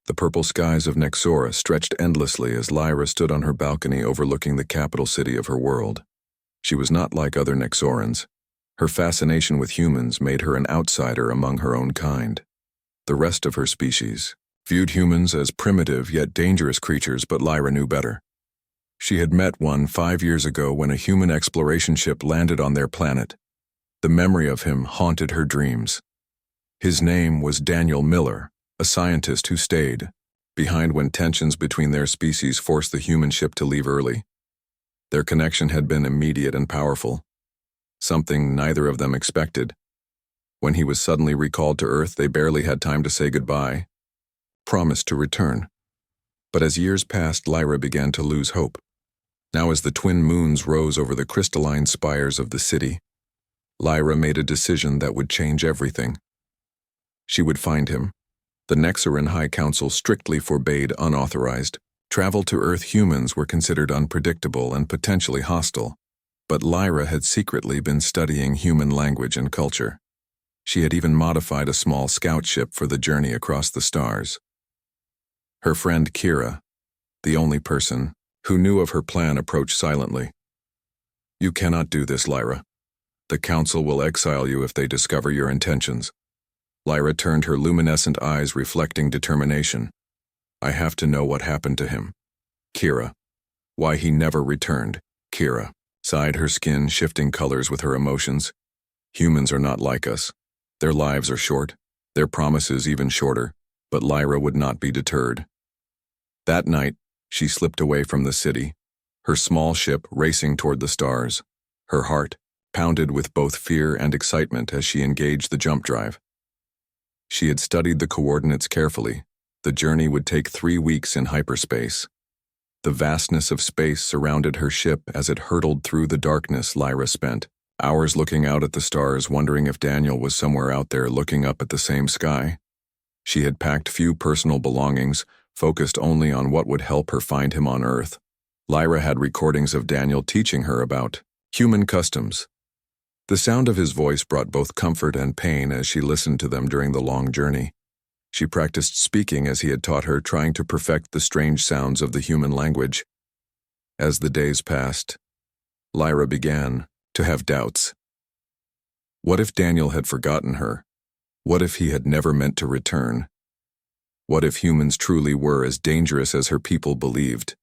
The purple skies of Nexora stretched endlessly as Lyra stood on her balcony overlooking the capital city of her world. She was not like other Nexorans. Her fascination with humans made her an outsider among her own kind. The rest of her species viewed humans as primitive yet dangerous creatures, but Lyra knew better. She had met one 5 years ago when a human exploration ship landed on their planet. The memory of him haunted her dreams. His name was Daniel Miller, a scientist who stayed behind when tensions between their species forced the human ship to leave early. Their connection had been immediate and powerful, something neither of them expected. When he was suddenly recalled to Earth, they barely had time to say goodbye, promised to return. But as years passed, Lyra began to lose hope. Now as the twin moons rose over the crystalline spires of the city, Lyra made a decision that would change everything. She would find him. The Nexoran High Council strictly forbade unauthorized travel to Earth. Humans were considered unpredictable and potentially hostile, but Lyra had secretly been studying human language and culture. She had even modified a small scout ship for the journey across the stars. Her friend Kira, the only person who knew of her plan, approached silently. "You cannot do this, Lyra. The Council will exile you if they discover your intentions." Lyra turned, her luminescent eyes reflecting determination. "I have to know what happened to him. Kira. Why he never returned." Kira sighed, her skin shifting colors with her emotions. "Humans are not like us. Their lives are short, their promises even shorter," but Lyra would not be deterred. That night, she slipped away from the city, her small ship racing toward the stars. Her heart pounded with both fear and excitement as she engaged the jump drive. She had studied the coordinates carefully. The journey would take 3 weeks in hyperspace. The vastness of space surrounded her ship as it hurtled through the darkness. Lyra spent hours looking out at the stars, wondering if Daniel was somewhere out there looking up at the same sky. She had packed few personal belongings, focused only on what would help her find him on Earth. Lyra had recordings of Daniel teaching her about human customs. The sound of his voice brought both comfort and pain as she listened to them during the long journey. She practiced speaking as he had taught her, trying to perfect the strange sounds of the human language. As the days passed, Lyra began to have doubts. What if Daniel had forgotten her? What if he had never meant to return? What if humans truly were as dangerous as her people believed?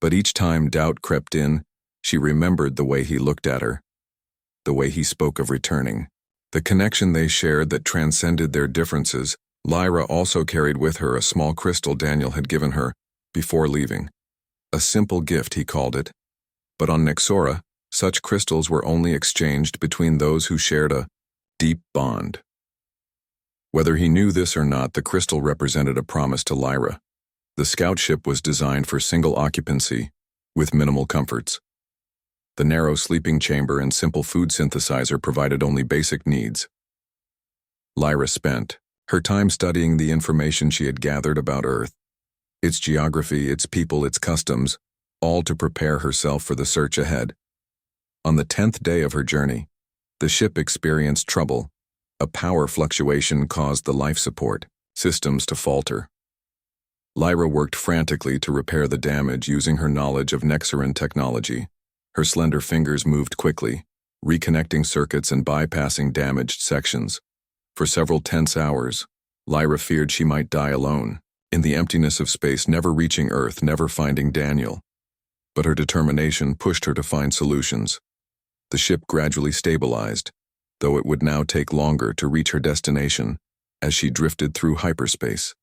But each time doubt crept in, she remembered the way he looked at her, the way he spoke of returning, the connection they shared that transcended their differences. Lyra also carried with her a small crystal Daniel had given her before leaving. A simple gift, he called it. But on Nexora, such crystals were only exchanged between those who shared a deep bond. Whether he knew this or not, the crystal represented a promise to Lyra. The scout ship was designed for single occupancy, with minimal comforts. The narrow sleeping chamber and simple food synthesizer provided only basic needs. Lyra spent her time studying the information she had gathered about Earth, its geography, its people, its customs, all to prepare herself for the search ahead. On the 10th day of her journey, the ship experienced trouble. A power fluctuation caused the life support systems to falter. Lyra worked frantically to repair the damage using her knowledge of Nexoran technology. Her slender fingers moved quickly, reconnecting circuits and bypassing damaged sections. For several tense hours, Lyra feared she might die alone, in the emptiness of space, never reaching Earth, never finding Daniel. But her determination pushed her to find solutions. The ship gradually stabilized, though it would now take longer to reach her destination as she drifted through hyperspace.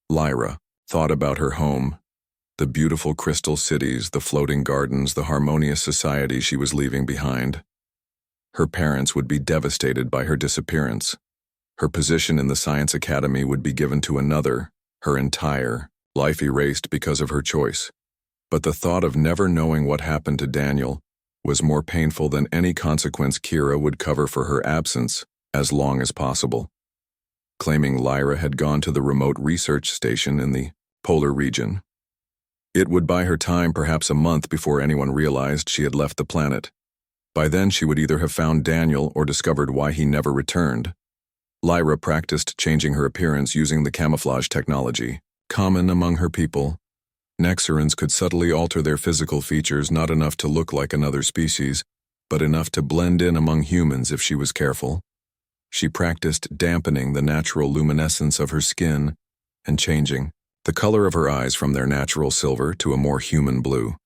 Lyra thought about her home, the beautiful crystal cities, the floating gardens, the harmonious society she was leaving behind. Her parents would be devastated by her disappearance. Her position in the Science Academy would be given to another, her entire life erased because of her choice. But the thought of never knowing what happened to Daniel was more painful than any consequence Kira would cover for her absence as long as possible. Claiming Lyra had gone to the remote research station in the polar region. It would buy her time, perhaps a month, before anyone realized she had left the planet. By then she would either have found Daniel or discovered why he never returned. Lyra practiced changing her appearance using the camouflage technology, common among her people. Nexorans could subtly alter their physical features, not enough to look like another species, but enough to blend in among humans if she was careful. She practiced dampening the natural luminescence of her skin and changing the color of her eyes from their natural silver to a more human blue.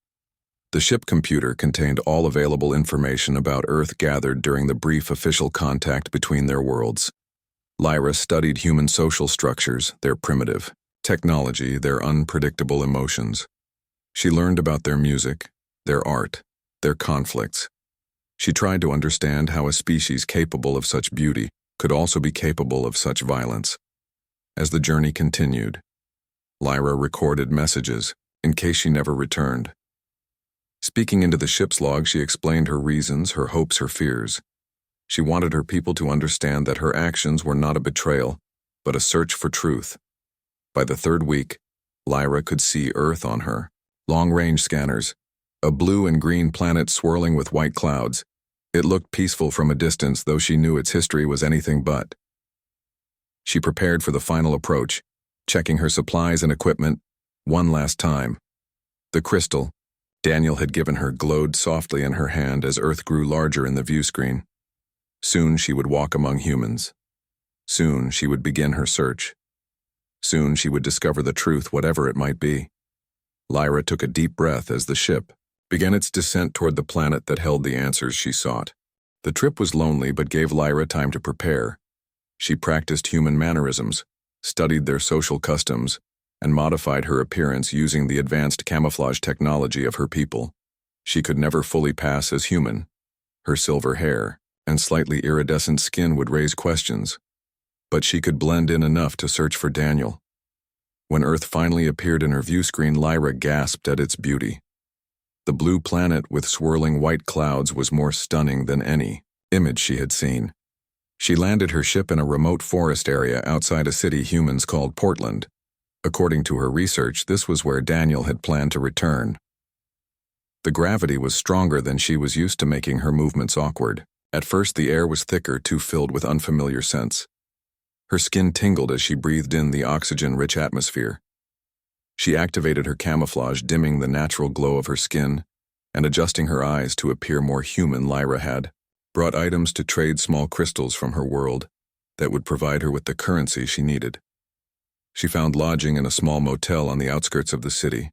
The ship computer contained all available information about Earth gathered during the brief official contact between their worlds. Lyra studied human social structures, their primitive technology, their unpredictable emotions. She learned about their music, their art, their conflicts. She tried to understand how a species capable of such beauty could also be capable of such violence. As the journey continued, Lyra recorded messages in case she never returned. Speaking into the ship's log, she explained her reasons, her hopes, her fears. She wanted her people to understand that her actions were not a betrayal, but a search for truth. By the third week, Lyra could see Earth on her long-range scanners, a blue and green planet swirling with white clouds. It looked peaceful from a distance, though she knew its history was anything but. She prepared for the final approach, checking her supplies and equipment one last time. The crystal Daniel had given her glowed softly in her hand as Earth grew larger in the view screen. Soon she would walk among humans. Soon she would begin her search. Soon she would discover the truth, whatever it might be. Lyra took a deep breath as the ship began its descent toward the planet that held the answers she sought. The trip was lonely but gave Lyra time to prepare. She practiced human mannerisms, studied their social customs, and modified her appearance using the advanced camouflage technology of her people. She could never fully pass as human. Her silver hair and slightly iridescent skin would raise questions, but she could blend in enough to search for Daniel. When Earth finally appeared in her view screen, Lyra gasped at its beauty. The blue planet with swirling white clouds was more stunning than any image she had seen. She landed her ship in a remote forest area outside a city humans called Portland. According to her research, this was where Daniel had planned to return. The gravity was stronger than she was used to, making her movements awkward. At first, the air was thicker, too filled with unfamiliar scents. Her skin tingled as she breathed in the oxygen-rich atmosphere. She activated her camouflage, dimming the natural glow of her skin and adjusting her eyes to appear more human. Lyra had brought items to trade, small crystals from her world that would provide her with the currency she needed. She found lodging in a small motel on the outskirts of the city.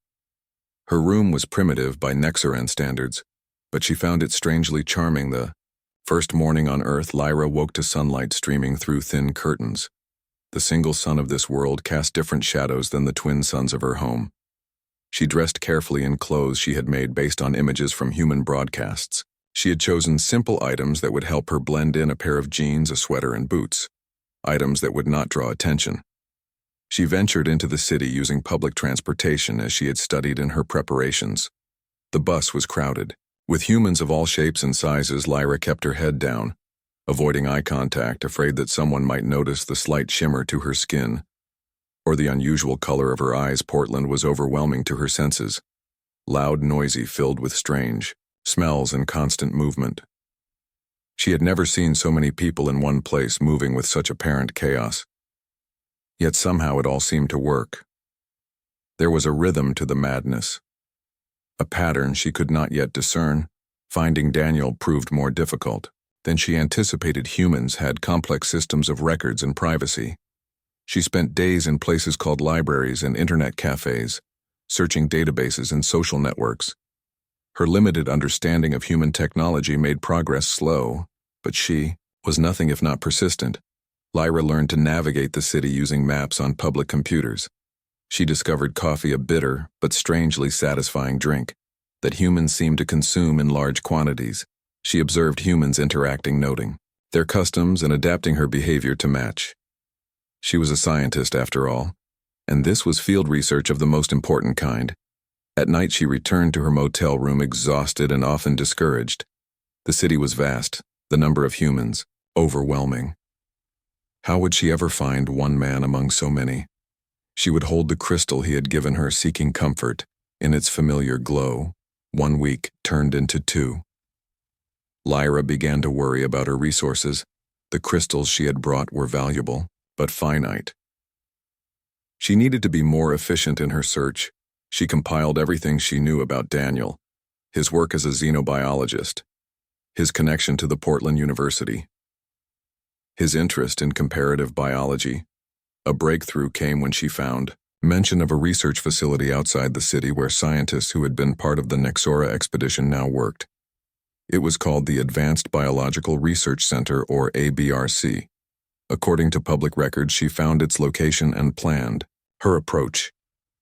Her room was primitive by Nexoran standards, but she found it strangely charming. The first morning on Earth, Lyra woke to sunlight streaming through thin curtains. The single sun of this world cast different shadows than the twin suns of her home. She dressed carefully in clothes she had made based on images from human broadcasts. She had chosen simple items that would help her blend in: a pair of jeans, a sweater, and boots. Items that would not draw attention. She ventured into the city using public transportation as she had studied in her preparations. The bus was crowded. With humans of all shapes and sizes, Lyra kept her head down, avoiding eye contact, afraid that someone might notice the slight shimmer to her skin or the unusual color of her eyes. Portland was overwhelming to her senses. Loud, noisy, filled with strange smells and constant movement. She had never seen so many people in one place, moving with such apparent chaos. Yet somehow it all seemed to work. There was a rhythm to the madness, a pattern she could not yet discern. Finding Daniel proved more difficult than she anticipated. Humans had complex systems of records and privacy. She spent days in places called libraries and internet cafes, searching databases and social networks. Her limited understanding of human technology made progress slow, but she was nothing if not persistent. Lyra learned to navigate the city using maps on public computers. She discovered coffee, a bitter but strangely satisfying drink that humans seemed to consume in large quantities. She observed humans interacting, noting their customs and adapting her behavior to match. She was a scientist after all, and this was field research of the most important kind. At night she returned to her motel room exhausted and often discouraged. The city was vast, the number of humans overwhelming. How would she ever find one man among so many? She would hold the crystal he had given her, seeking comfort in its familiar glow. 1 week turned into 2. Lyra began to worry about her resources. The crystals she had brought were valuable, but finite. She needed to be more efficient in her search. She compiled everything she knew about Daniel, his work as a xenobiologist, his connection to the Portland University, his interest in comparative biology. A breakthrough came when she found mention of a research facility outside the city where scientists who had been part of the Nexora expedition now worked. It was called the Advanced Biological Research Center, or ABRC. According to public records, she found its location and planned her approach.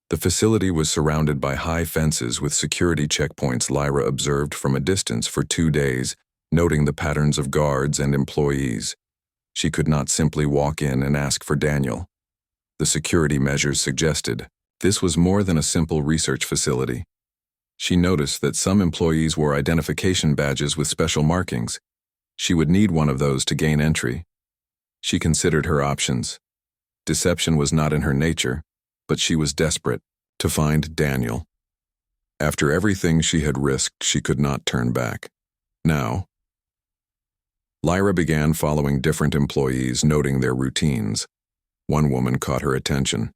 The facility was surrounded by high fences with security checkpoints Lyra observed from a distance for 2 days, noting the patterns of guards and employees. She could not simply walk in and ask for Daniel. The security measures suggested this was more than a simple research facility. She noticed that some employees wore identification badges with special markings. She would need one of those to gain entry. She considered her options. Deception was not in her nature, but she was desperate to find Daniel. After everything she had risked, she could not turn back. Now, Lyra began following different employees, noting their routines. One woman caught her attention.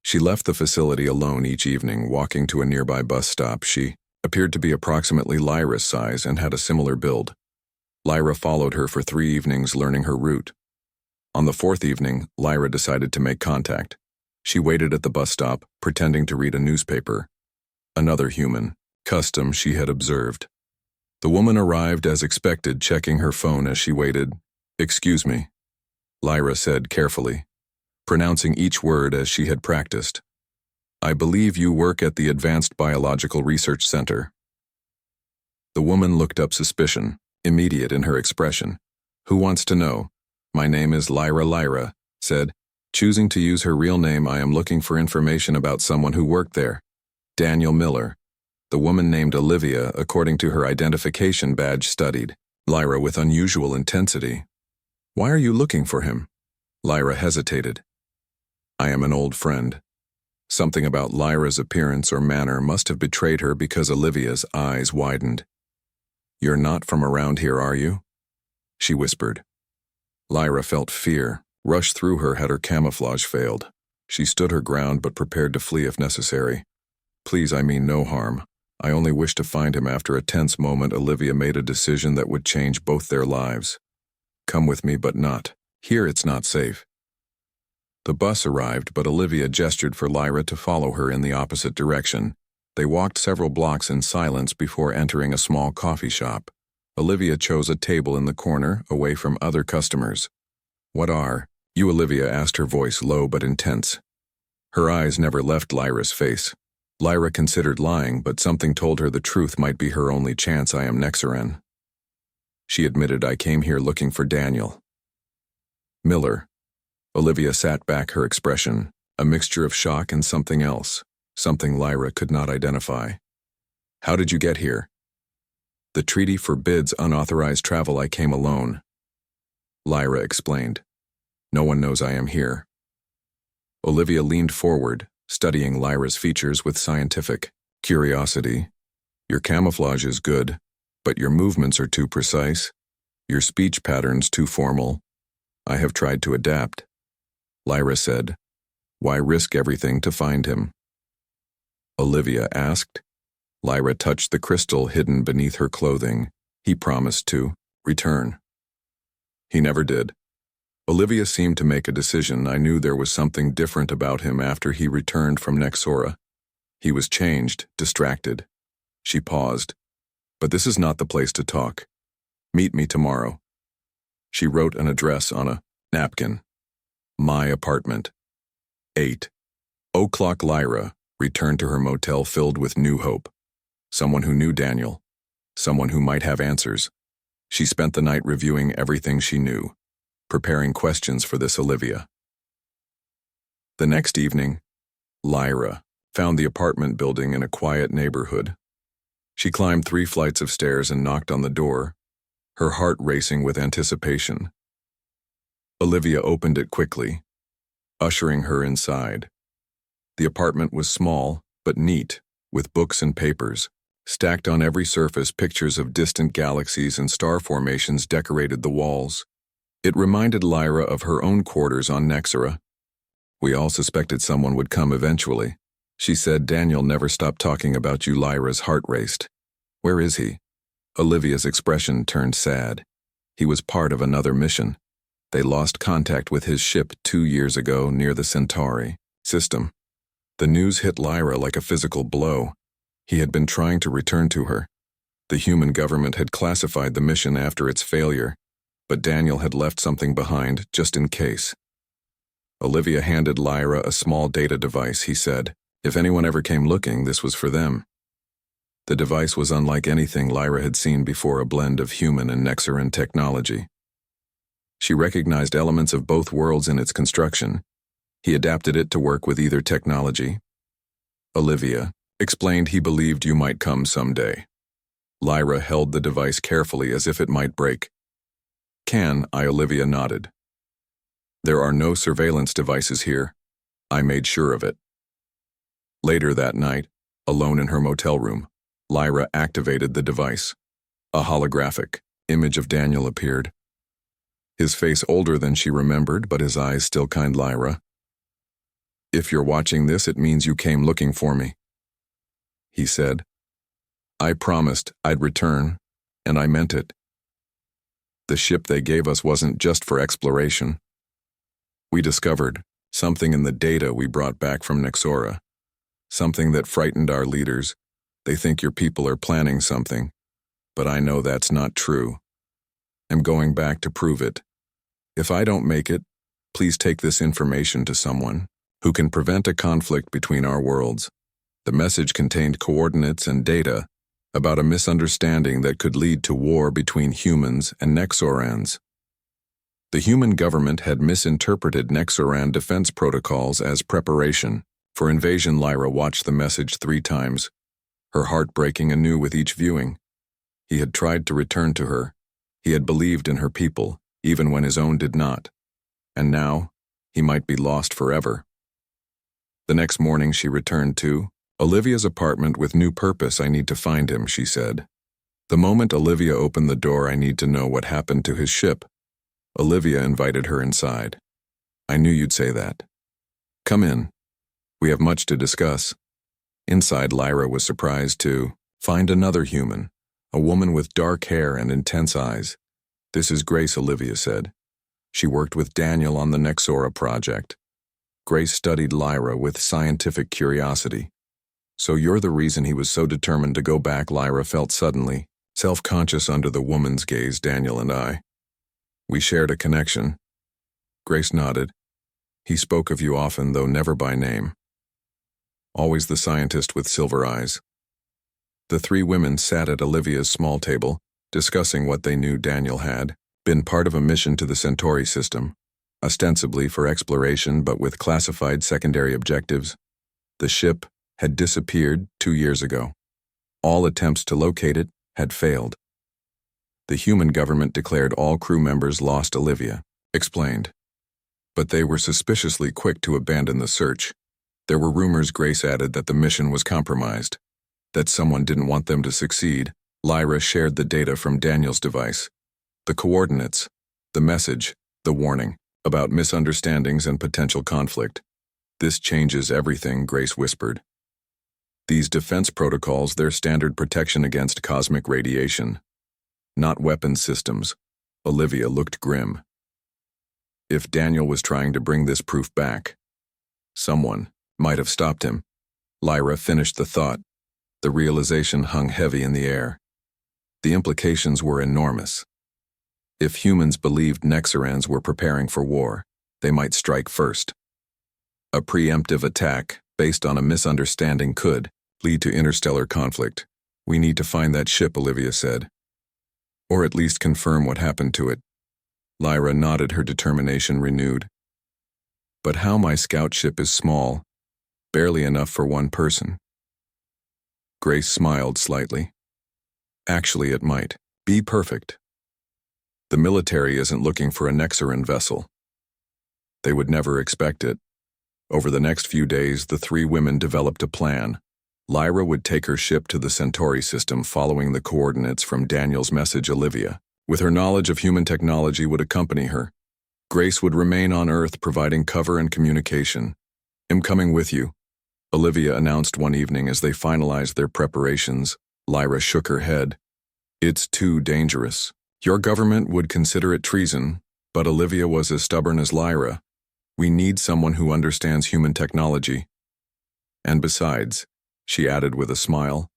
She left the facility alone each evening, walking to a nearby bus stop. She appeared to be approximately Lyra's size and had a similar build. Lyra followed her for 3 evenings, learning her route. On the 4th evening, Lyra decided to make contact. She waited at the bus stop, pretending to read a newspaper. Another human, custom she had observed. The woman arrived as expected, checking her phone as she waited. "Excuse me," Lyra said carefully, pronouncing each word as she had practiced. "I believe you work at the Advanced Biological Research Center." The woman looked up, suspicion, immediate in her expression. "Who wants to know?" "My name is Lyra," said, choosing to use her real name. "I am looking for information about someone who worked there." "Daniel Miller." The woman named Olivia, according to her identification badge, studied Lyra with unusual intensity. "Why are you looking for him?" Lyra hesitated. "I am an old friend." Something about Lyra's appearance or manner must have betrayed her because Olivia's eyes widened. "You're not from around here, are you?" she whispered. Lyra felt fear rush through her had her camouflage failed. She stood her ground but prepared to flee if necessary. "Please, I mean no harm. I only wish to find him." After a tense moment, Olivia made a decision that would change both their lives. "Come with me, but not here. It's not safe." The bus arrived, but Olivia gestured for Lyra to follow her in the opposite direction. They walked several blocks in silence before entering a small coffee shop. Olivia chose a table in the corner, away from other customers. "What are you?" Olivia asked, her voice low but intense. Her eyes never left Lyra's face. Lyra considered lying, but something told her the truth might be her only chance. "I am Nexoran," she admitted. "I came here looking for Daniel Miller." Olivia sat back, her expression a mixture of shock and something else, something Lyra could not identify. "How did you get here?" "The treaty forbids unauthorized travel. I came alone," Lyra explained. "No one knows I am here." Olivia leaned forward, studying Lyra's features with scientific curiosity. "Your camouflage is good, but your movements are too precise. Your speech patterns too formal. I have tried to adapt," Lyra said. "Why risk everything to find him?" Olivia asked. Lyra touched the crystal hidden beneath her clothing. "He promised to return." "He never did." Olivia seemed to make a decision. "I knew there was something different about him after he returned from Nexora. He was changed, distracted." She paused. "But this is not the place to talk. Meet me tomorrow." She wrote an address on a napkin. "My apartment. 8:00. Lyra returned to her motel filled with new hope. Someone who knew Daniel. Someone who might have answers. She spent the night reviewing everything she knew, preparing questions for this Olivia. The next evening, Lyra found the apartment building in a quiet neighborhood. She climbed 3 flights of stairs and knocked on the door, her heart racing with anticipation. Olivia opened it quickly, ushering her inside. The apartment was small, but neat, with books and papers. Stacked on every surface, pictures of distant galaxies and star formations decorated the walls. It reminded Lyra of her own quarters on Nexera. We all suspected someone would come eventually. She said, Daniel never stopped talking about you. Lyra's heart raced. Where is he? Olivia's expression turned sad. He was part of another mission. They lost contact with his ship 2 years ago near the Centauri system. The news hit Lyra like a physical blow. He had been trying to return to her. The human government had classified the mission after its failure, but Daniel had left something behind just in case. Olivia handed Lyra a small data device. He said, if anyone ever came looking, this was for them. The device was unlike anything Lyra had seen before, a blend of human and Nexeran technology. She recognized elements of both worlds in its construction. He adapted it to work with either technology. Olivia explained he believed you might come someday. Lyra held the device carefully as if it might break. Can I? Olivia nodded. There are no surveillance devices here. I made sure of it. Later that night, alone in her motel room, Lyra activated the device. A holographic image of Daniel appeared. His face older than she remembered, but his eyes still kind. Lyra, if you're watching this, it means you came looking for me, he said. I promised I'd return, and I meant it. The ship they gave us wasn't just for exploration. We discovered something in the data we brought back from Nexera, something that frightened our leaders. They think your people are planning something, but I know that's not true. I'm going back to prove it. If I don't make it, please take this information to someone who can prevent a conflict between our worlds. The message contained coordinates and data about a misunderstanding that could lead to war between humans and Nexorans. The human government had misinterpreted Nexoran defense protocols as preparation for invasion. Lyra watched the message 3 times, her heart breaking anew with each viewing. He had tried to return to her. He had believed in her people, even when his own did not. And now, he might be lost forever. The next morning she returned to Olivia's apartment with new purpose. I need to find him, she said. The moment Olivia opened the door, I need to know what happened to his ship. Olivia invited her inside. I knew you'd say that. Come in. We have much to discuss. Inside, Lyra was surprised to find another human, a woman with dark hair and intense eyes. This is Grace, Olivia said. She worked with Daniel on the Nexora project. Grace studied Lyra with scientific curiosity. So you're the reason he was so determined to go back? Lyra felt suddenly self-conscious under the woman's gaze. Daniel and I. We shared a connection. Grace nodded. He spoke of you often, though never by name. Always the scientist with silver eyes. The 3 women sat at Olivia's small table, discussing what they knew. Daniel had been part of a mission to the Centauri system, ostensibly for exploration but with classified secondary objectives. The ship had disappeared 2 years ago. All attempts to locate it had failed. The human government declared all crew members lost. Olivia explained. But they were suspiciously quick to abandon the search. There were rumors, Grace added, that the mission was compromised, that someone didn't want them to succeed. Lyra shared the data from Daniel's device. The coordinates, the message, the warning about misunderstandings and potential conflict. This changes everything, Grace whispered. These defense protocols, they're standard protection against cosmic radiation, not weapons systems. Olivia looked grim. If Daniel was trying to bring this proof back, someone might have stopped him. Lyra finished the thought. The realization hung heavy in the air. The implications were enormous. If humans believed Nexerans were preparing for war, they might strike first. A preemptive attack, based on a misunderstanding, could lead to interstellar conflict. We need to find that ship, Olivia said. Or at least confirm what happened to it. Lyra nodded, her determination renewed. But how? My scout ship is small, barely enough for one person. Grace smiled slightly. Actually, it might be perfect. The military isn't looking for a Nexeran vessel. They would never expect it. Over the next few days, the 3 women developed a plan. Lyra would take her ship to the Centauri system following the coordinates from Daniel's message. Olivia, with her knowledge of human technology, would accompany her. Grace would remain on Earth providing cover and communication. "I'm coming with you," Olivia announced one evening as they finalized their preparations. Lyra shook her head. "It's too dangerous. Your government would consider it treason," but Olivia was as stubborn as Lyra. "We need someone who understands human technology. And besides," she added with a smile,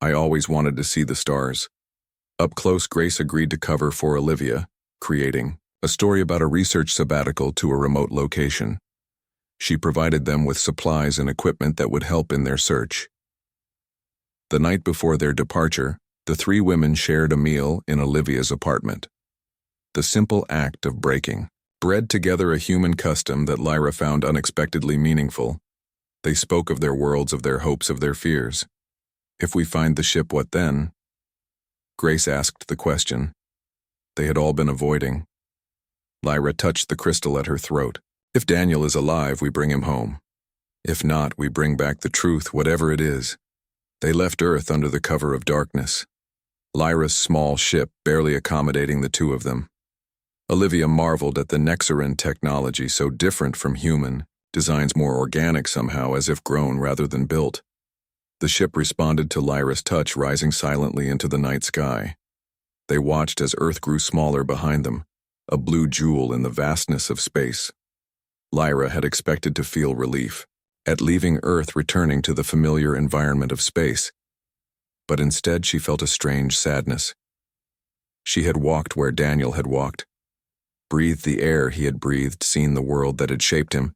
"I always wanted to see the stars." Up close, Grace agreed to cover for Olivia, creating a story about a research sabbatical to a remote location. She provided them with supplies and equipment that would help in their search. The night before their departure, the three women shared a meal in Olivia's apartment. The simple act of breaking bread together a human custom that Lyra found unexpectedly meaningful. They spoke of their worlds, of their hopes, of their fears. "If we find the ship, what then?" Grace asked the question they had all been avoiding. Lyra touched the crystal at her throat. "If Daniel is alive, we bring him home. If not, we bring back the truth, whatever it is." They left Earth under the cover of darkness. Lyra's small ship barely accommodating the two of them. Olivia marveled at the Nexaran technology, so different from human, designs more organic somehow, as if grown rather than built. The ship responded to Lyra's touch, rising silently into the night sky. They watched as Earth grew smaller behind them, a blue jewel in the vastness of space. Lyra had expected to feel relief at leaving Earth, returning to the familiar environment of space. But instead she felt a strange sadness. She had walked where Daniel had walked, breathed the air he had breathed, seen the world that had shaped him.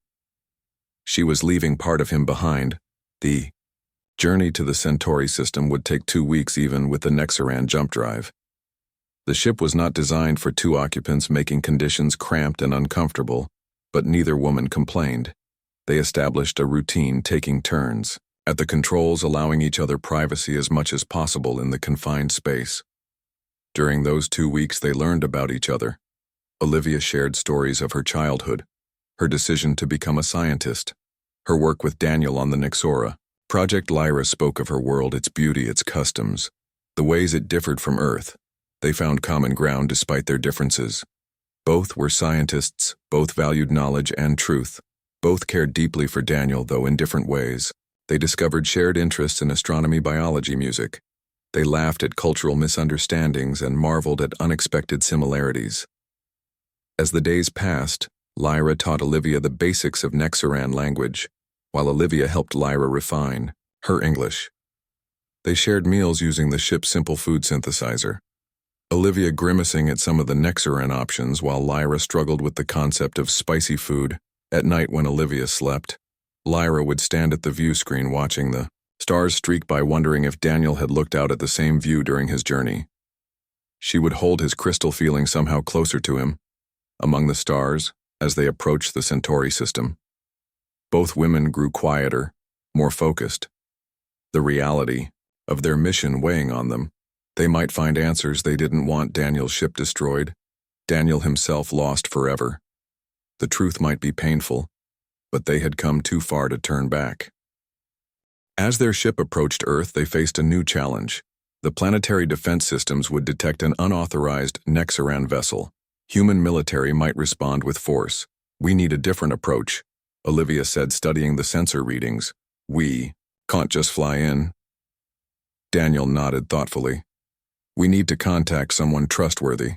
She was leaving part of him behind. The journey to the Centauri system would take 2 weeks even with the Nexaran jump drive. The ship was not designed for 2 occupants, making conditions cramped and uncomfortable, but neither woman complained. They established a routine, taking turns at the controls, allowing each other privacy as much as possible in the confined space. During those 2 weeks they learned about each other. Olivia shared stories of her childhood, her decision to become a scientist, her work with Daniel on the Nexora. Project Lyra spoke of her world, its beauty, its customs, the ways it differed from Earth. They found common ground despite their differences. Both were scientists, both valued knowledge and truth. Both cared deeply for Daniel, though in different ways. They discovered shared interests in astronomy, biology, music. They laughed at cultural misunderstandings and marveled at unexpected similarities. As the days passed, Lyra taught Olivia the basics of Nexaran language, while Olivia helped Lyra refine her English. They shared meals using the ship's simple food synthesizer, Olivia grimacing at some of the Nexaran options while Lyra struggled with the concept of spicy food. At night when Olivia slept, Lyra would stand at the view screen watching the stars streak by, wondering if Daniel had looked out at the same view during his journey. She would hold his crystal, feeling somehow closer to him, among the stars, as they approached the Centauri system. Both women grew quieter, more focused. The reality of their mission weighing on them. They might find answers. They didn't want Daniel's ship destroyed, Daniel himself lost forever. The truth might be painful, but they had come too far to turn back. As their ship approached Earth, they faced a new challenge. The planetary defense systems would detect an unauthorized Nexaran vessel. Human military might respond with force. "We need a different approach," Olivia said, studying the sensor readings. "We can't just fly in." Daniel nodded thoughtfully. "We need to contact someone trustworthy.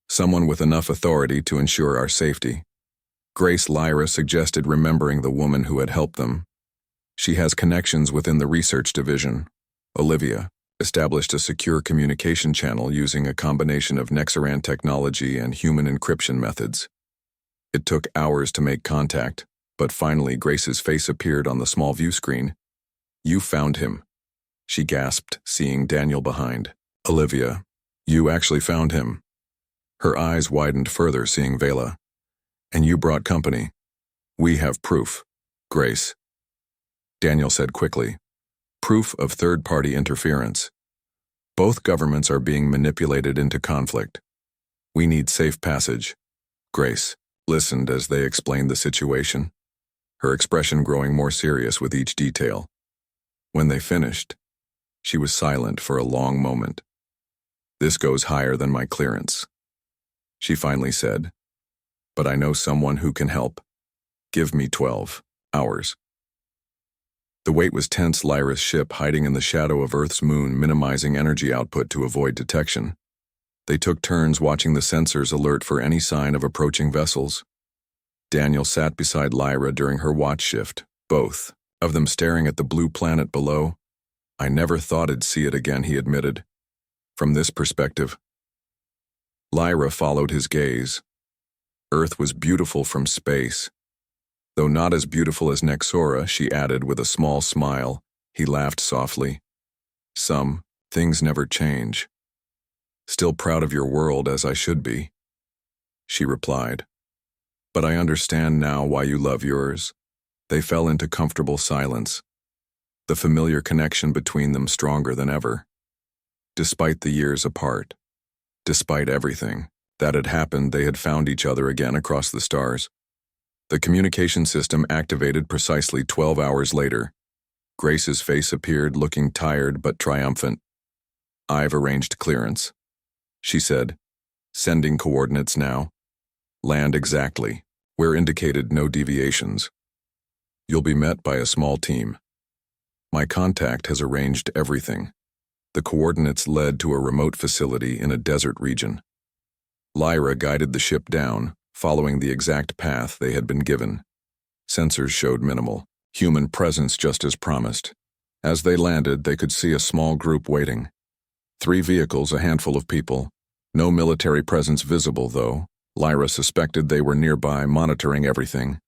Someone with enough authority to ensure our safety." Grace Lyra suggested, remembering the woman who had helped them. "She has connections within the research division." Olivia established a secure communication channel using a combination of Nexaran technology and human encryption methods. It took hours to make contact, but finally Grace's face appeared on the small view screen. "You found him," she gasped, seeing Daniel behind. "Olivia, you actually found him." Her eyes widened further, seeing Vela. "And you brought company." "We have proof, Grace," Daniel said quickly. "Proof of third-party interference. Both governments are being manipulated into conflict. We need safe passage." Grace listened as they explained the situation, her expression growing more serious with each detail. When they finished, she was silent for a long moment. "This goes higher than my clearance," she finally said. but I know someone who can help. Give me 12 hours. The wait was tense. Lyra's ship hiding in the shadow of Earth's moon, minimizing energy output to avoid detection. They took turns watching the sensors alert for any sign of approaching vessels. Daniel sat beside Lyra during her watch shift, both of them staring at the blue planet below. I never thought I'd see it again, he admitted. From this perspective. Lyra followed his gaze. Earth was beautiful from space. Though not as beautiful as Nexora, she added with a small smile. He laughed softly. Some things never change. Still proud of your world, as I should be, she replied. But I understand now why you love yours. They fell into comfortable silence, the familiar connection between them stronger than ever. Despite the years apart, despite everything that had happened, they had found each other again across the stars. The communication system activated precisely 12 hours later. Grace's face appeared, looking tired but triumphant. I've arranged clearance, she said. Sending coordinates now. Land exactly where indicated, no deviations. You'll be met by a small team. My contact has arranged everything. The coordinates led to a remote facility in a desert region. Lyra guided the ship down, following the exact path they had been given. Sensors showed minimal human presence, just as promised. As they landed, they could see a small group waiting. 3 vehicles, a handful of people. No military presence visible, though. Lyra suspected they were nearby, monitoring everything.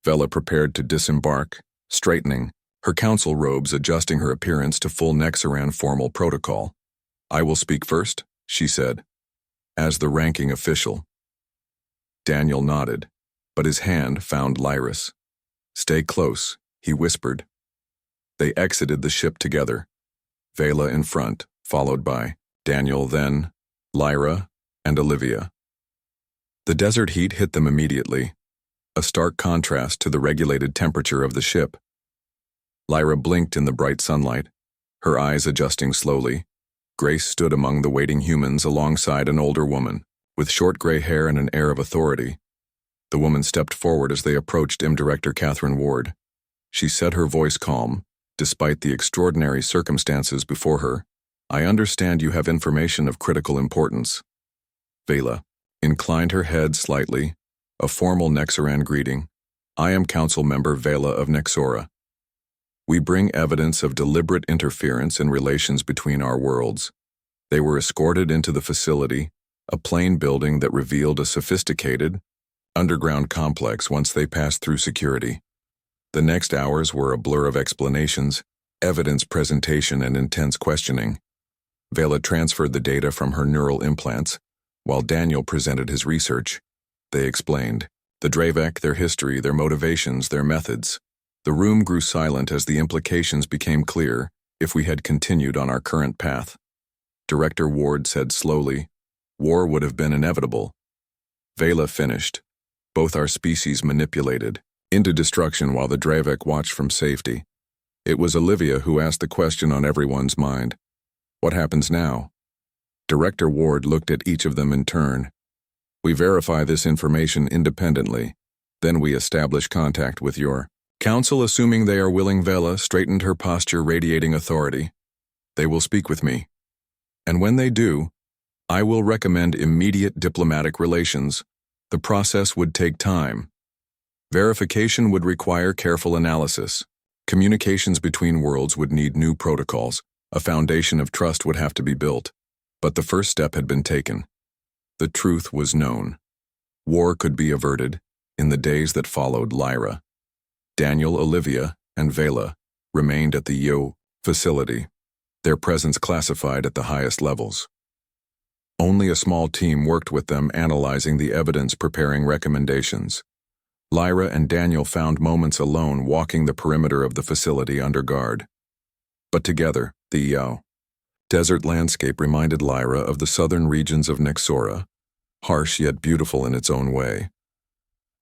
Vela prepared to disembark, straightening, her council robes adjusting her appearance to full Nexaran formal protocol. I will speak first, she said, as the ranking official. Daniel nodded, but his hand found Lyra's. Stay close, he whispered. They exited the ship together, Vela in front, followed by Daniel, then Lyra and Olivia. The desert heat hit them immediately, a stark contrast to the regulated temperature of the ship. Lyra blinked in the bright sunlight, her eyes adjusting slowly. Grace stood among the waiting humans alongside an older woman, with short gray hair and an air of authority. The woman stepped forward as they approached Director Catherine Ward. She said, her voice calm, despite the extraordinary circumstances before her. I understand you have information of critical importance. Vela inclined her head slightly, a formal Nexaran greeting. I am Council Member Vela of Nexora. We bring evidence of deliberate interference in relations between our worlds. They were escorted into the facility, a plain building that revealed a sophisticated, underground complex once they passed through security. The next hours were a blur of explanations, evidence presentation, and intense questioning. Vela transferred the data from her neural implants, while Daniel presented his research. They explained the Dravek, their history, their motivations, their methods. The room grew silent as the implications became clear if we had continued on our current path. Director Ward said slowly, war would have been inevitable. Vela finished. Both our species manipulated into destruction while the Dravek watched from safety. It was Olivia who asked the question on everyone's mind. What happens now? Director Ward looked at each of them in turn. We verify this information independently. Then we establish contact with your council, assuming they are willing. Vela straightened her posture, radiating authority. They will speak with me. And when they do, I will recommend immediate diplomatic relations. The process would take time. Verification would require careful analysis. Communications between worlds would need new protocols. A foundation of trust would have to be built. But the first step had been taken. The truth was known. War could be averted. In the days that followed, Lyra, Daniel, Olivia, and Vela remained at the Yo facility, their presence classified at the highest levels. Only a small team worked with them, analyzing the evidence, preparing recommendations. Lyra and Daniel found moments alone, walking the perimeter of the facility under guard. But together, the Yo desert landscape reminded Lyra of the southern regions of Nexora, harsh yet beautiful in its own way.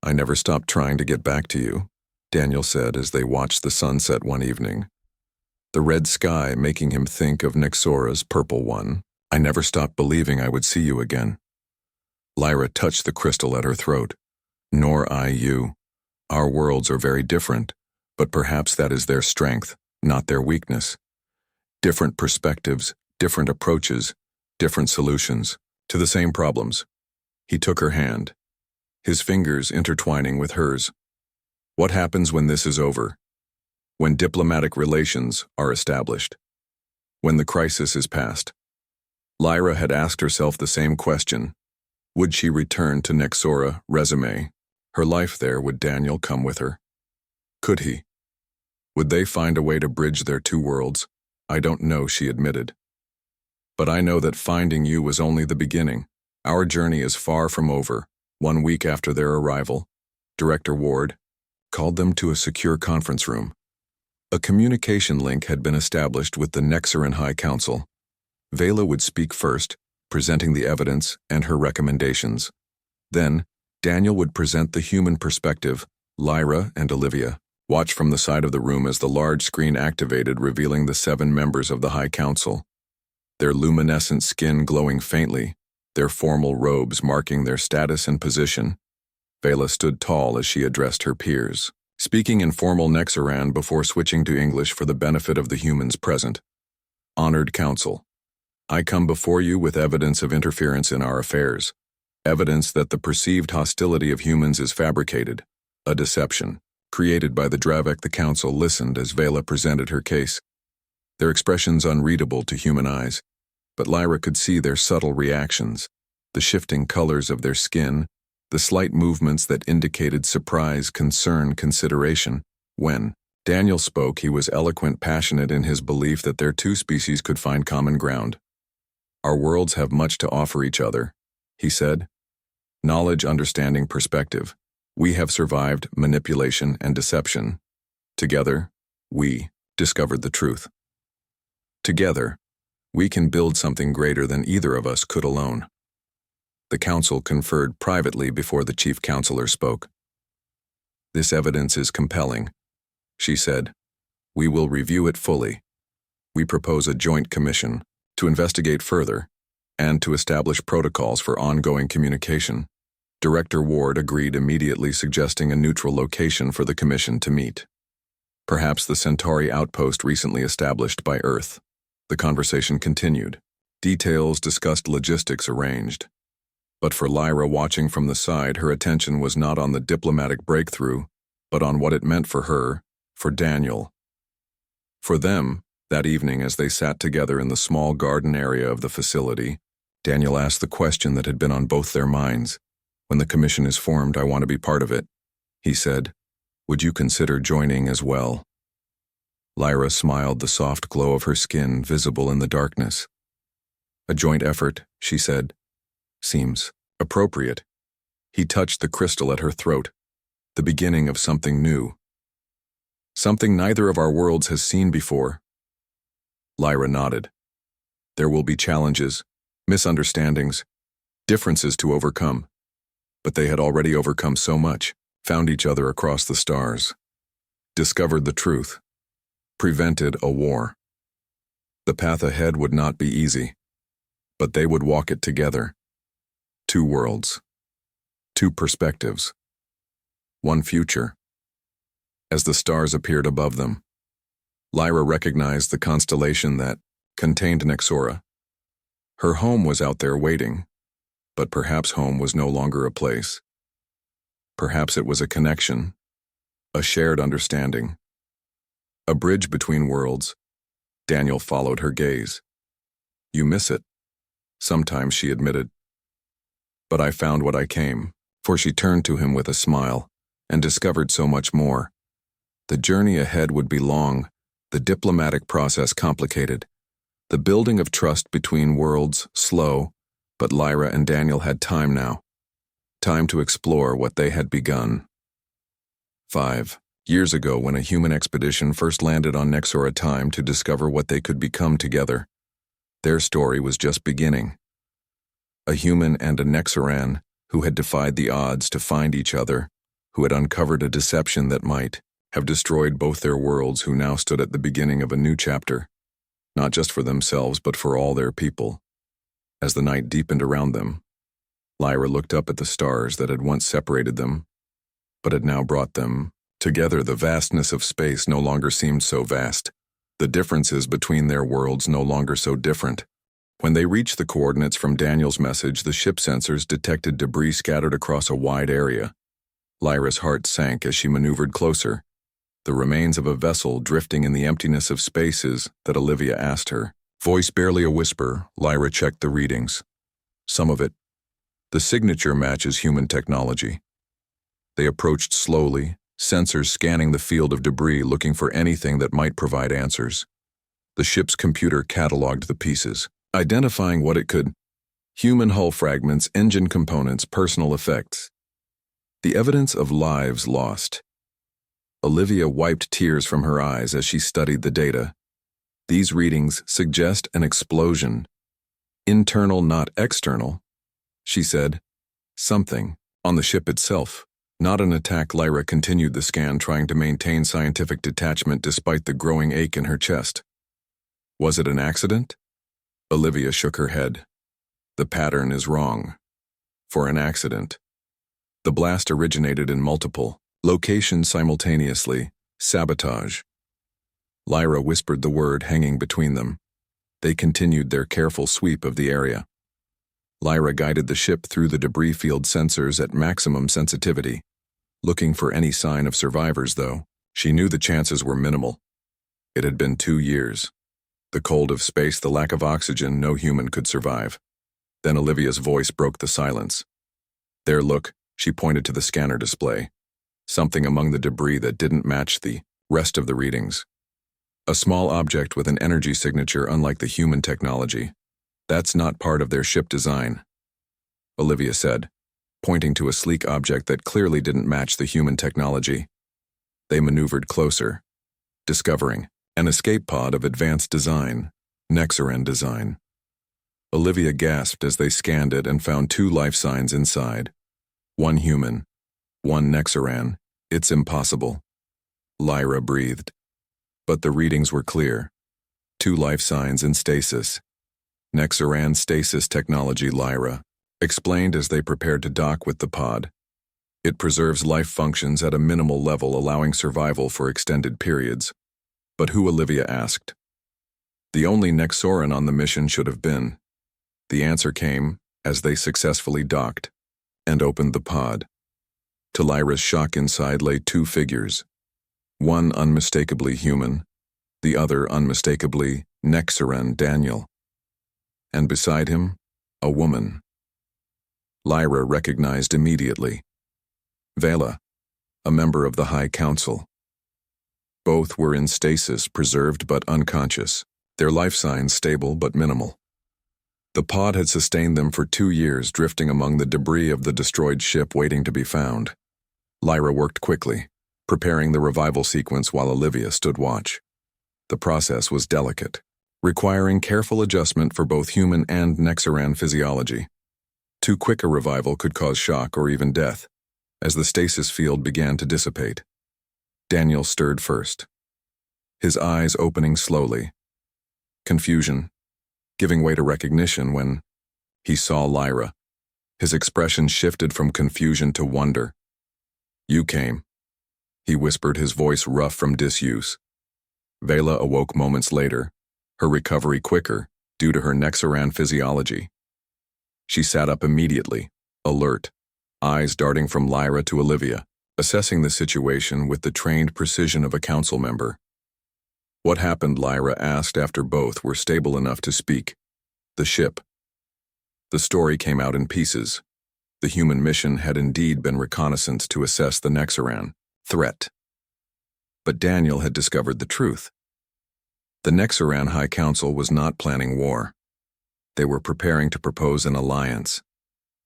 I never stopped trying to get back to you, Daniel said as they watched the sunset one evening. The red sky making him think of Nexora's purple one. I never stopped believing I would see you again. Lyra touched the crystal at her throat. Nor I you. Our worlds are very different, but perhaps that is their strength, not their weakness. Different perspectives, different approaches, different solutions to the same problems. He took her hand, his fingers intertwining with hers. What happens when this is over? When diplomatic relations are established? When the crisis is past? Lyra had asked herself the same question. Would she return to Nexora, Resume? Her life there, would Daniel come with her? Could he? Would they find a way to bridge their two worlds? I don't know, she admitted. But I know that finding you was only the beginning. Our journey is far from over. 1 week after their arrival, Director Ward called them to a secure conference room. A communication link had been established with the Nexaran High Council. Vela would speak first, presenting the evidence and her recommendations. Then, Daniel would present the human perspective. Lyra and Olivia watched from the side of the room as the large screen activated, revealing the 7 members of the High Council. Their luminescent skin glowing faintly, their formal robes marking their status and position. Vela stood tall as she addressed her peers, speaking in formal Nexaran before switching to English for the benefit of the humans present. Honored Council, I come before you with evidence of interference in our affairs, evidence that the perceived hostility of humans is fabricated, a deception, created by the Dravek. The Council listened as Vela presented her case, their expressions unreadable to human eyes, but Lyra could see their subtle reactions, the shifting colors of their skin, the slight movements that indicated surprise, concern, consideration. When Daniel spoke, he was eloquent, passionate in his belief that their two species could find common ground. Our worlds have much to offer each other, he said. Knowledge, understanding, perspective. We have survived manipulation and deception. Together, we discovered the truth. Together, we can build something greater than either of us could alone. The council conferred privately before the chief counselor spoke. This evidence is compelling, she said. We will review it fully. We propose a joint commission to investigate further and to establish protocols for ongoing communication. Director Ward agreed immediately, suggesting a neutral location for the commission to meet. Perhaps the Centauri outpost recently established by Earth. The conversation continued. Details discussed, logistics arranged. But for Lyra, watching from the side, her attention was not on the diplomatic breakthrough, but on what it meant for her, for Daniel. For them, that evening as they sat together in the small garden area of the facility, Daniel asked the question that had been on both their minds. When the commission is formed, I want to be part of it, he said. Would you consider joining as well? Lyra smiled, the soft glow of her skin visible in the darkness. A joint effort, she said. Seems appropriate. He touched the crystal at her throat, the beginning of something new. Something neither of our worlds has seen before. Lyra nodded. There will be challenges, misunderstandings, differences to overcome. But they had already overcome so much, found each other across the stars, discovered the truth, prevented a war. The path ahead would not be easy, but they would walk it together. 2 worlds, 2 perspectives, 1 future. As the stars appeared above them, Lyra recognized the constellation that contained Nexora. Her home was out there waiting, but perhaps home was no longer a place. Perhaps it was a connection, a shared understanding, a bridge between worlds. Daniel followed her gaze. You miss it, sometimes, she admitted. But I found what I came for. She turned to him with a smile and discovered so much more. The journey ahead would be long, the diplomatic process complicated, the building of trust between worlds slow, but Lyra and Daniel had time now. Time to explore what they had begun. 5 years ago, when a human expedition first landed on Nexora, time to discover what they could become together. Their story was just beginning. A human and a Nexaran who had defied the odds to find each other, who had uncovered a deception that might have destroyed both their worlds, who now stood at the beginning of a new chapter, not just for themselves but for all their people. As the night deepened around them, Lyra looked up at the stars that had once separated them, but had now brought them together. The vastness of space no longer seemed so vast. The differences between their worlds no longer so different. When they reached the coordinates from Daniel's message, the ship sensors detected debris scattered across a wide area. Lyra's heart sank as she maneuvered closer. The remains of a vessel drifting in the emptiness of spaces that Olivia asked her. Voice barely a whisper, Lyra checked the readings. Some of it. The signature matches human technology. They approached slowly, sensors scanning the field of debris looking for anything that might provide answers. The ship's computer cataloged the pieces, identifying what it could. Human hull fragments, engine components, personal effects. The evidence of lives lost. Olivia wiped tears from her eyes as she studied the data. These readings suggest an explosion. Internal, not external, she said. Something on the ship itself. Not an attack. Lyra continued the scan, trying to maintain scientific detachment despite the growing ache in her chest. Was it an accident? Olivia shook her head. The pattern is wrong. For an accident. The blast originated in multiple locations simultaneously. Sabotage. Lyra whispered the word, hanging between them. They continued their careful sweep of the area. Lyra guided the ship through the debris field sensors at maximum sensitivity. Looking for any sign of survivors, though, she knew the chances were minimal. It had been 2 years. The cold of space, the lack of oxygen, no human could survive. Then Olivia's voice broke the silence. There, look, she pointed to the scanner display. Something among the debris that didn't match the rest of the readings. A small object with an energy signature unlike the human technology. That's not part of their ship design, Olivia said, pointing to a sleek object that clearly didn't match the human technology. They maneuvered closer, discovering an escape pod of advanced design, Nexaran design. Olivia gasped as they scanned it and found 2 life signs inside. One human, one Nexaran. It's impossible. Lyra breathed. But the readings were clear. 2 life signs in stasis. Nexaran stasis technology, Lyra explained as they prepared to dock with the pod. It preserves life functions at a minimal level, allowing survival for extended periods. But who, Olivia asked. The only Nexoran on the mission should have been. The answer came as they successfully docked and opened the pod. To Lyra's shock, inside lay 2 figures. One unmistakably human, the other unmistakably Nexaran Daniel. And beside him, a woman. Lyra recognized immediately. Vela, a member of the High Council. Both were in stasis, preserved but unconscious, their life signs stable but minimal. The pod had sustained them for 2 years, drifting among the debris of the destroyed ship waiting to be found. Lyra worked quickly, preparing the revival sequence while Olivia stood watch. The process was delicate, requiring careful adjustment for both human and Nexaran physiology. Too quick a revival could cause shock or even death, as the stasis field began to dissipate. Daniel stirred first, his eyes opening slowly. Confusion, giving way to recognition when he saw Lyra. His expression shifted from confusion to wonder. You came, he whispered, his voice rough from disuse. Vela awoke moments later, her recovery quicker due to her Nexaran physiology. She sat up immediately, alert, eyes darting from Lyra to Olivia, assessing the situation with the trained precision of a council member. What happened? Lyra asked after both were stable enough to speak. The ship. The story came out in pieces. The human mission had indeed been reconnaissance to assess the Nexaran threat. But Daniel had discovered the truth. The Nexaran High Council was not planning war. They were preparing to propose an alliance.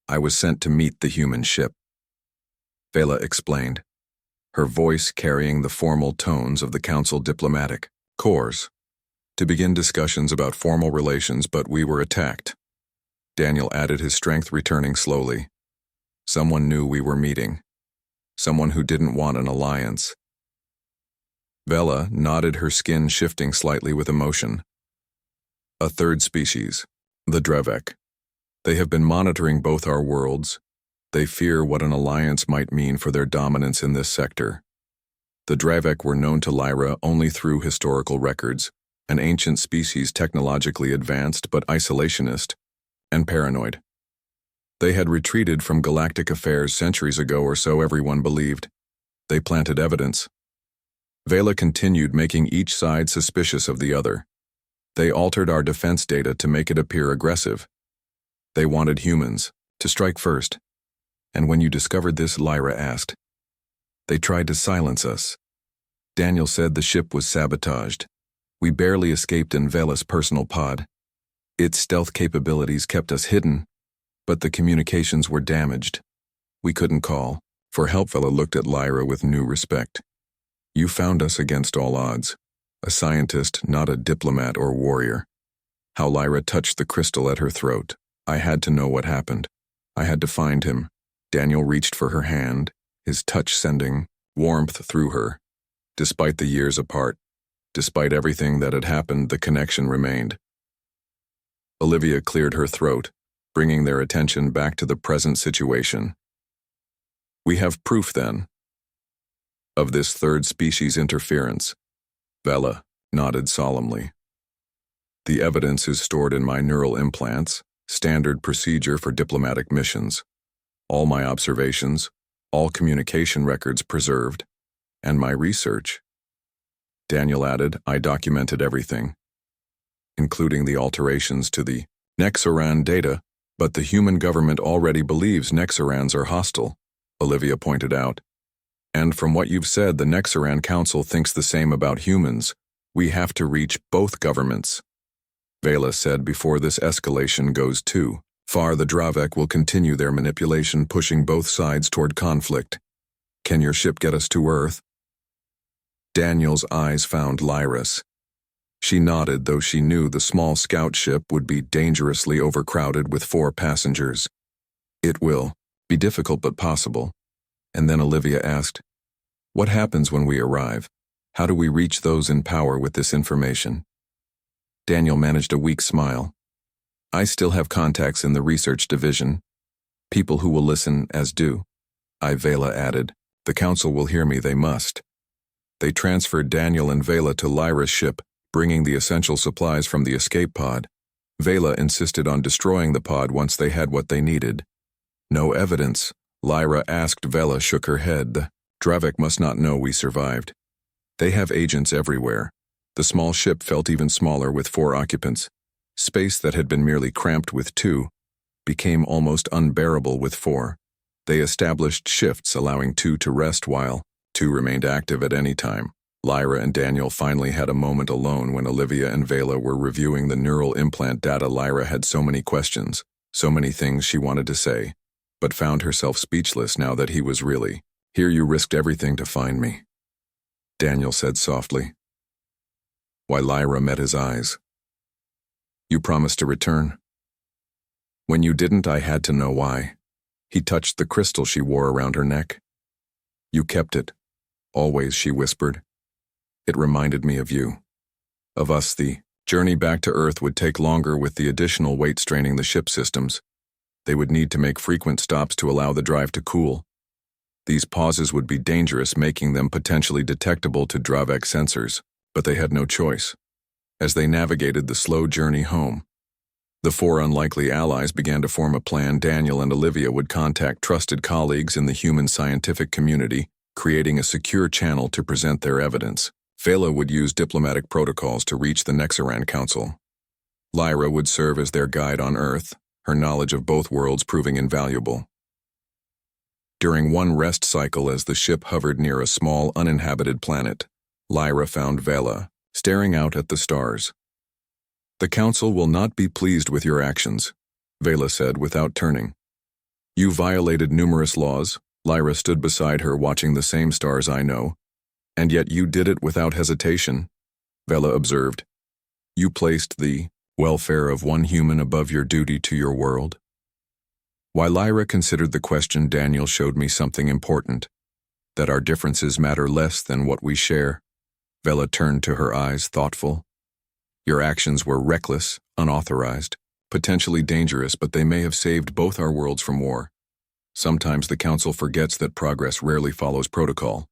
I was sent to meet the human ship, Vela explained, her voice carrying the formal tones of the council diplomatic corps, to begin discussions about formal relations, but we were attacked. Daniel added, his strength returning slowly. Someone knew we were meeting. Someone who didn't want an alliance. Vela nodded, her skin shifting slightly with emotion. A third species, the Drevek. They have been monitoring both our worlds, They fear what an alliance might mean for their dominance in this sector. The Dravek were known to Lyra only through historical records, an ancient species technologically advanced but isolationist and paranoid. They had retreated from galactic affairs centuries ago or so everyone believed. They planted evidence. Vela continued making each side suspicious of the other. They altered our defense data to make it appear aggressive. They wanted humans to strike first. And when you discovered this, Lyra asked. They tried to silence us. Daniel said the ship was sabotaged. We barely escaped in Vela's personal pod. Its stealth capabilities kept us hidden, but the communications were damaged. We couldn't call for help. Vela looked at Lyra with new respect. You found us against all odds. A scientist, not a diplomat or warrior. How Lyra touched the crystal at her throat. I had to know what happened. I had to find him. Daniel reached for her hand, his touch sending warmth through her. Despite the years apart, despite everything that had happened, the connection remained. Olivia cleared her throat, bringing their attention back to the present situation. We have proof, then, of this third species interference. Vela nodded solemnly. The evidence is stored in my neural implants, standard procedure for diplomatic missions. All my observations, all communication records preserved, and my research. Daniel added, I documented everything, including the alterations to the Nexaran data, but the human government already believes Nexarans are hostile, Olivia pointed out. And from what you've said, the Nexaran Council thinks the same about humans. We have to reach both governments. Vela said before this escalation goes too far, the Dravek will continue their manipulation, pushing both sides toward conflict. Can your ship get us to Earth? Daniel's eyes found Lyra's. She nodded, though she knew the small scout ship would be dangerously overcrowded with 4 passengers. It will be difficult but possible. And then Olivia asked, what happens when we arrive? How do we reach those in power with this information? Daniel managed a weak smile. I still have contacts in the research division. People who will listen, as do. Vela added. The council will hear me, they must. They transferred Daniel and Vela to Lyra's ship, bringing the essential supplies from the escape pod. Vela insisted on destroying the pod once they had what they needed. No evidence. Lyra asked. Vela shook her head. The Dravek must not know we survived. They have agents everywhere. The small ship felt even smaller with 4 occupants. Space that had been merely cramped with 2 became almost unbearable with 4. They established shifts, allowing 2 to rest while 2 remained active at any time. Lyra and Daniel finally had a moment alone when Olivia and Vela were reviewing the neural implant data. Lyra had so many questions, so many things she wanted to say, but found herself speechless now that he was really here. You risked everything to find me, Daniel said softly. Why? Lyra met his eyes. You promised to return. When you didn't, I had to know why. He touched the crystal she wore around her neck. You kept it. Always, she whispered. It reminded me of you. Of us. The journey back to Earth would take longer with the additional weight straining the ship systems. They would need to make frequent stops to allow the drive to cool. These pauses would be dangerous, making them potentially detectable to Dravek sensors, but they had no choice. As they navigated the slow journey home, the 4 unlikely allies began to form a plan. Daniel and Olivia would contact trusted colleagues in the human scientific community, creating a secure channel to present their evidence. Vela would use diplomatic protocols to reach the Nexaran Council. Lyra would serve as their guide on Earth, her knowledge of both worlds proving invaluable. During one rest cycle, as the ship hovered near a small uninhabited planet, Lyra found Vela staring out at the stars. The Council will not be pleased with your actions, Vela said without turning. You violated numerous laws. Lyra stood beside her, watching the same stars I know. And yet you did it without hesitation, Vela observed. You placed the welfare of one human above your duty to your world. While Lyra considered the question, Daniel showed me something important, that our differences matter less than what we share. Vela turned to her eyes, thoughtful. Your actions were reckless, unauthorized, potentially dangerous, but they may have saved both our worlds from war. Sometimes the Council forgets that progress rarely follows protocol.